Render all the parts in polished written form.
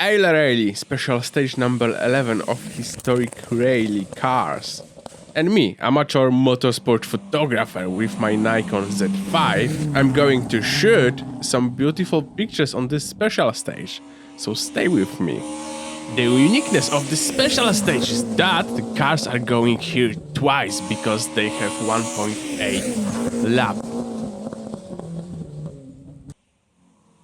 ELE special stage number 11 of historic rally cars. And me, amateur motorsport photographer with my Nikon Z5, I'm going to shoot some beautiful pictures on this special stage, so stay with me. The uniqueness of this special stage is that the cars are going here twice because they have 1.8 lap.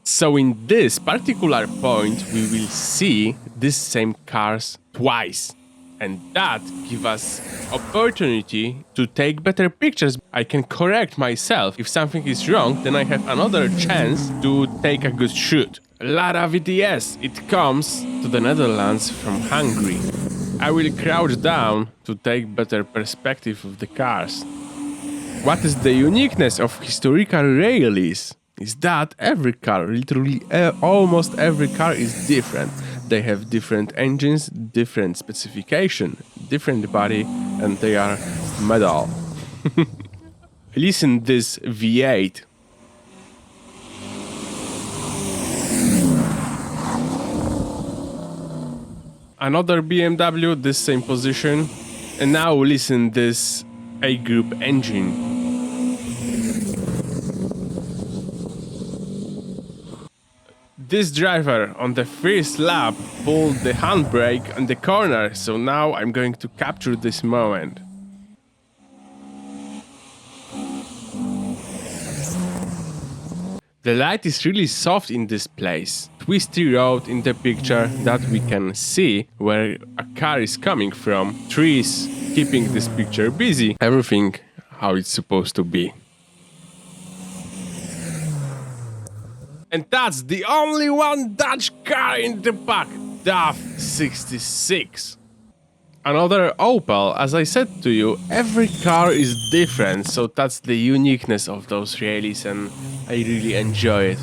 So in this particular point we will see these same cars twice. And that gives us opportunity to take better pictures. I can correct myself. If something is wrong, then I have another chance to take a good shoot. Lara VTS, it comes to the Netherlands from Hungary. I will crouch down to take better perspective of the cars. What is the uniqueness of historical rallies? Is that every car, literally almost every car is different. They have different engines, different specification, different body, and they are metal. Listen this V8. Another BMW, this same position. And now listen this A group engine. This driver on the first lap pulled the handbrake on the corner, so now I'm going to capture this moment. The light is really soft in this place. Twisty road in the picture that we can see where a car is coming from. Trees keeping this picture busy. Everything how it's supposed to be. And that's the only one Dutch car in the pack, DAF 66. Another Opel, as I said to you, every car is different, so that's the uniqueness of those rallies and I really enjoy it.